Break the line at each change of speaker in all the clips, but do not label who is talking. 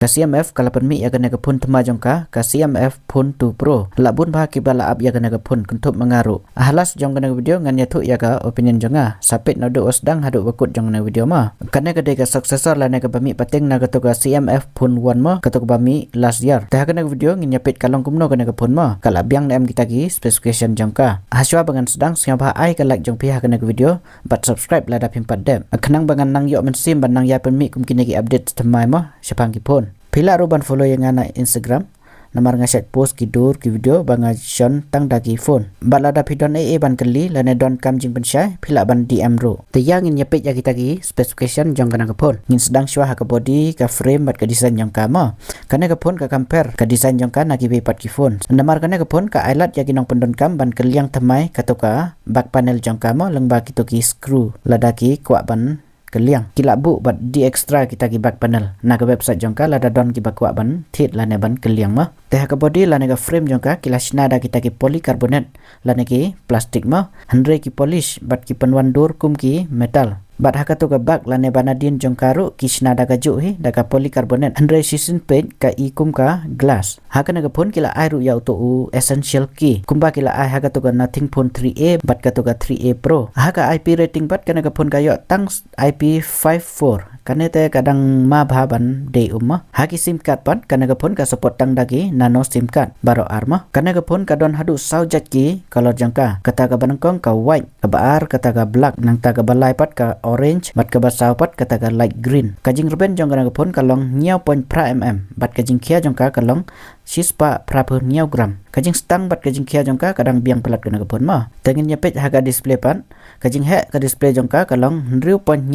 Ka CMF kalapan mi ya kena pun tema jongka ka CMF pun 2 Pro labun bah kibala ab ya kena pun kuntup mengaru ahlas jong kena video ngan yatu ya ka opinion jonga sapit nadu osdang hadu bakut jong kena video ma kena ka ka successor la ka bami pateng na ka CMF pun 1 ma ka bami last year tah kena video ngin yapit kalong kumno kena pun ma kala biang na em kita gi specification jongka haswa bangan sedang siapa ai ka like jong pihak kena video but subscribe la da pimpat dem kenang bangan nang yo mensim banang ya pen mi kumkin gi update temai ma siapang ki pun pila ruban follow yang ana Instagram namar ngaset post ki dur ki video banga shon tang dagi phone balada pidon ban kali lane don kam jing pensai pila ban DM ro te yang in yapet ya kita gi specification jong kana ka phone ngin sedang shwa ha ka body ka frame bat ka design jong ka ma kana ka phone ka compare ka design jong ka na ki be pat ki phone namar kana ka phone ka highlight ya kinong pendon kam ban kaliang temai ka to ka back panel jong ka ma lengba ki to ki screw lada ki kwa ban keliang kila bu bat di extra kita ki back panel na ka website jongka lada don ki bakwa ban thit lane ban keliang ma teh ka body lane ka frame jongka kila snada kita ki polycarbonate lane ki plastik ma handre ki polish bat ki penwan dur kum ki metal bat haka to ka bak lane banadin jongkaru ki snada ka ju hi da ka polycarbonate handre season paint ka i kum ka glass haka na ka pun kila ai ru ya to essential ki kumba kila ai haka to ka nothing phone 3A bat ka to ka 3A pro haka IP rating bat kana ka pun ka yo tang IP54 kanete kadang ma bhaban de umma haki sim card pan kana ka pun ka support tang dagi nano sim card baro arma kana ka pun ka don hadu saujat ki color jangka kata ka banangkong ka white ka baar kata ka black nang ta ka balai pat ka orange bat ka basau pat kata ka light green kajing ruben jong kana ka pun kalong niau point pra mm bat kajing kia jongka kalong sispa prapu niau gram kajing stang bat kajing kia jongka kadang biang pelat kana ka pun ma tengin nyepet haga display pan kajing he ka display jongka kalong 0.9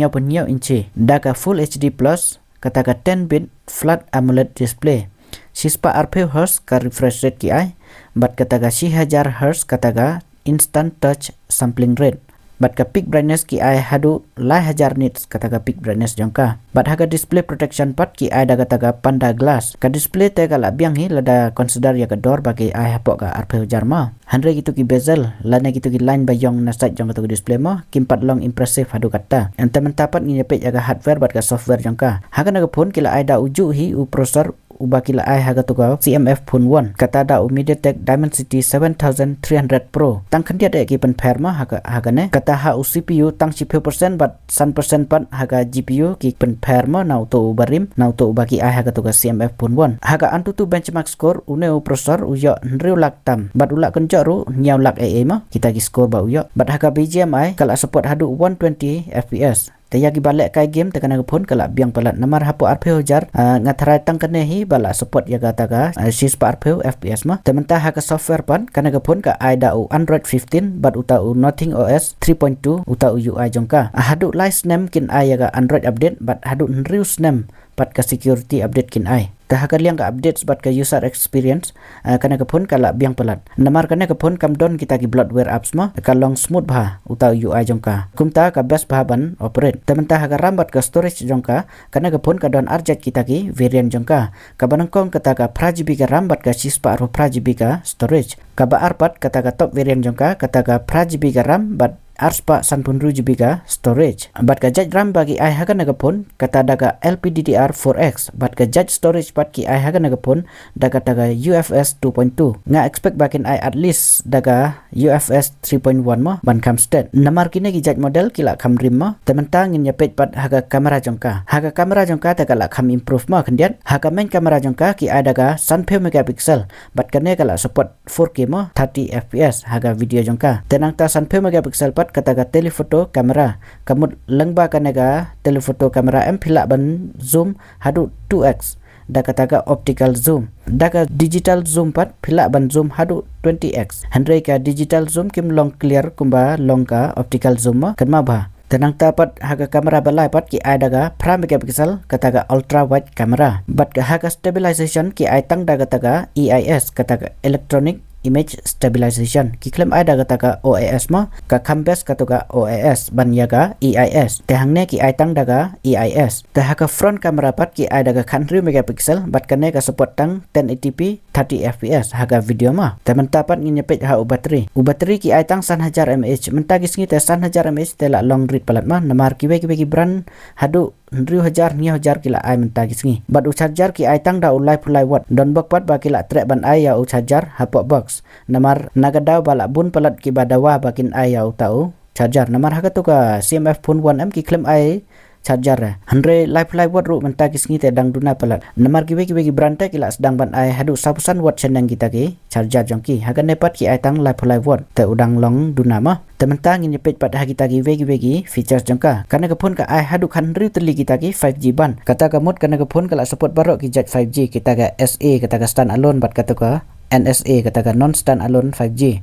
inci da ka full HD plus kata ka 10 bit flat AMOLED display sispa RP Hz ka refresh rate ki ai bat kata ka 1000 Hz kata ka instant touch sampling rate bat ka peak brightness ki ai hadu 1000 nits kata ka peak brightness jongka bat haga display protection pat ki ai da kata ka panda glass ka display te ka la biang hi lada consider ya ka door bagi ai hapok ka RP jarma handre gitu ki bezel lana gitu ki line bayong na side jong ka display mo kimpat long impressive hadu kata ente mentapat ngi nyepet ya ka hardware bat ka software jongka haga na ka phone kila ai da uju hi u processor ubakila ai haga to ka CMF phone 1 kata da MediaTek Dimensity 7300 Pro tang khandia de ki pen pair ma haga ne kata ha CPU tang 10% bat 100% pat haga GPU ki pen pair ma nau to barim nau to ubaki ai haga to ka CMF phone 1 haga antu tu benchmark score uneu processor uyo nriu lak tam bat ulak kenjok ru nyau lak AA ma kita ki score ba uyo bat haga BGMI kala support hadu 120 FPS taya ki balek kai game tekana phone kala biang pelat namar hapo RP jar ngatharai tang kene hi bala support ya kata ka sis pa RP FPS ma tementa ha ka software pan kana ka phone ka aida u Android 15 bat uta u Nothing OS 3.2 uta u UI jongka hadu live name kin ai ya ka Android update bat hadu reuse name pat ka security update kin ai tahakar liang ka updates bat ka user experience kana ka phone kala biang pelat namar kana ka phone kam don kita ki bloatware apps ma kalong smooth bha uta UI jongka kumta ka best bha ban operate tementa ha ka RAM bat ka storage jongka kana ka phone ka don arjat kita ki variant jongka ka banangkong kata ka pra GB ka RAM bat ka 6 pra GB ka storage ka ba arpat kata ka top variant jongka kata ka pra GB ka RAM bat arspa 10 GB ka storage bat ka judge RAM bagi ai haga naga phone kata daga LPDDR4X bat ka judge storage pat ki ai haga naga phone daga UFS 2.2 nga expect bakin ai at least daga UFS 3.1 ma ban kam state namar kini ki judge model kila kam rim ma tementang ngin yapet pat haga kamera jongka ta kala kam improve ma kendian haga main kamera jongka ki ai daga 10 megapixel bat kane kala support 4K ma 30 FPS haga video jongka tenang ta 10 megapixel pat kata ka telephoto kamera kamut lengba kanega telephoto kamera phila ban zoom hadu 2x da kata ka optical zoom da ka digital zoom pat phila ban zoom hadu 20x handre ka digital zoom kim long clear kumba long ka optical zoom ma kanma ba tenang tapat haga kamera balai pat ki ai daga pra megapixel kata ka ultra wide kamera bat ka haga stabilization ki ai tang daga taga EIS kata ka electronic image stabilization ki claim ada kata ka OAS ma ka kambes kata ka OAS ban yaga EIS tehangne ki ai tang daga EIS te ka front camera pat ki ai daga 100 megapixel bat kane ka support tang 1080p 30 fps haga video ma te mentapat nyepet ha bateri ki ai tang 1000 mAh mentagis ngi te 1000 mAh te la long read palat ma namar ki brand hadu 100,000 9,000 kila ai mentagi singi bat charger ki ai tang da ulai pulai wat don bak pat ba kila trek ban ai ya charger hapok box namar nagadau bala bun pelat ki badawa bakin ai ya tau charger namar haka tu ka CMF phone 1M ki claim ai charger andre live watt ru mentagi singi te dang duna pelat namar ki bagi berantai kila sedang ban ai hadu 1,000 watt senang kita ki charger jongki haka nepat ki ai tang live watt te udang long duna ma tementang ini pet pada kita gi bagi features jangka karena kepun ka ai hadu kan riu teli kita ki 5G ban kata kamut karena kepun kala support barok ki jet 5G kita ga SA kata ga stand alone bat kata ka NSA kata ga non stand alone 5G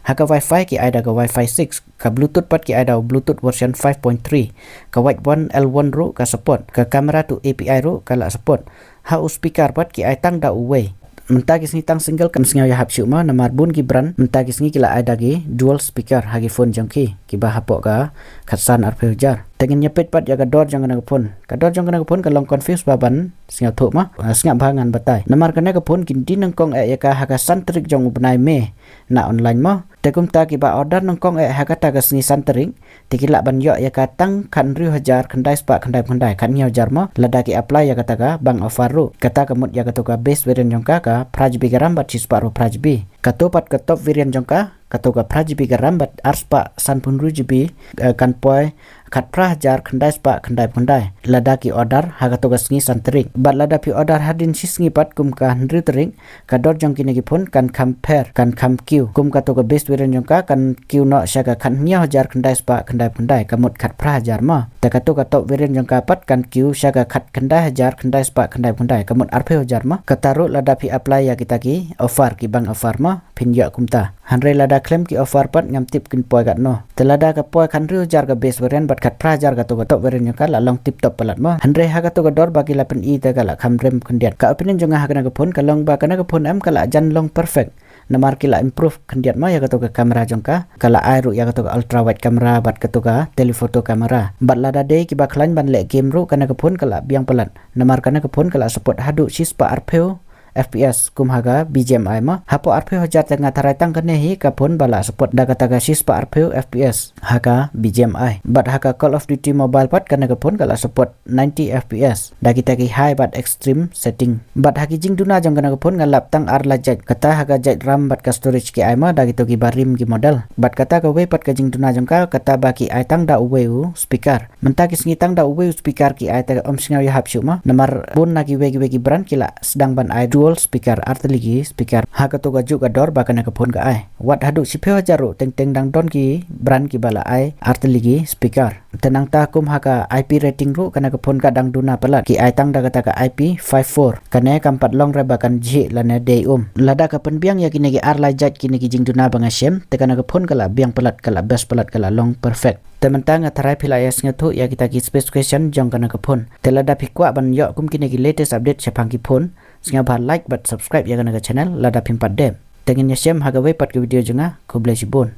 haka wifi ki ada ga wifi 6 ka bluetooth pat ki ada bluetooth version 5.3 ka white 1 L1 ru ka support ka kamera tu API ru kala support ha speaker pat ki ai tang da uwe mentagi sini tang single kam singaw ya hapsyu ma namar bun ki brand mentagi sini kila ada gi dual speaker hagi phone jangki ki ba hapok ka khatsan arpe jar tengen nyepet pat ya ga dor jang na phone ka dor jang na phone ka long confuse baban singaw thuk ma singa bangan batai namar kana ka phone kin din kong ya ka haka santrik jong ubnai me na online ma tekum ta ki ba order nang kong haka ta ka singi santrik tikila ban yo ya ka tang kan 100,000 khandai spa khandai kan nyaw jar ma lada ki apply ya kata ka bang offer ru kata kamut ya ka base variant jong ka prajbi garam bat cispa ru prajbi katopat ke top variant jongka katoka prajbi garam bat arspa sanpun rujibi kan poi kat prajar khandai spa khandai ladaki order ha katoka sngi santrik bat ladapi order hadin sisngi pat kum ka hendritring kador jongki negi pun kan compare kan kam q kum katoka best variant jongka kan q no syaga kan 9,000 khandai spa khandai kamut kat prajar ma ta katoka top variant jongka pat kan q syaga kat khandai spa khandai kamut arpe jar ma kataru ladapi apply ya kita ki offer ki bang offer ma pinjak kumta hanre lada claim ki offer pat ngam tip kin poi gat no telada ka poi kan riu jar ka base variant bat kat prajar ka to variant ka la long tip top pelat ma hanre ha ka to dor bagi la pen i ta ka la kham rem kendiat ka opinion jonga ha kana ka phone ka long ba kana ka phone am ka la jan long perfect namar kila improve kendiat ma ya ka to ka kamera jongka kala airu ya ka to ultra wide kamera bat ka to ka telephoto kamera bat lada de ki ba klan ban le game ru kana ka phone kala biang pelat namar kana ka phone kala support hadu sispa arpeo FPS kumhaga BGMI ma hapo RPO jat tengah tarai tang kene hi kapun bala support da kata gasis pa RPO FPS haka BGMI but haka Call of Duty Mobile pat kana kapun kala support 90 FPS da kita ki high but extreme setting but haki jing duna jang kana kapun ngalap tang ar la jet kata haka jet RAM but ka storage ki ai ma da gitu ki barim ki model but kata ka we pat ka jing duna jang ka kata baki ai tang da uwe speaker menta ki singi tang da uwe speaker ki ai ta om singaw ya hapsyu ma namar bun na ki we brand kila sedang ban ai dual speaker arteligi speaker ha ka to ga ju ga dor ba kana ka phone ga ai wat hadu siphe jaru teng dang don ki brand ki bala ai arteligi speaker tenang ta kum ha ka IP rating ru kana ka phone ga dang duna pala ki ai tang da kata ka IP 54 kane kampat long re ba kan ji lane day lada ka pen biang ya kini ki ar la jat kini ki jing duna banga shem te kana ka phone kala biang pelat kala best pelat kala long perfect tementang atarai pilayas ngatu ya kita ki specification jong kana ka phone telada phikwa ban yo kum kini ki latest update sepang ki phone singa ba like but subscribe ya kana ka channel lada pimpat dem tengin ya shem hagawe pat ke video junga ko bless you bon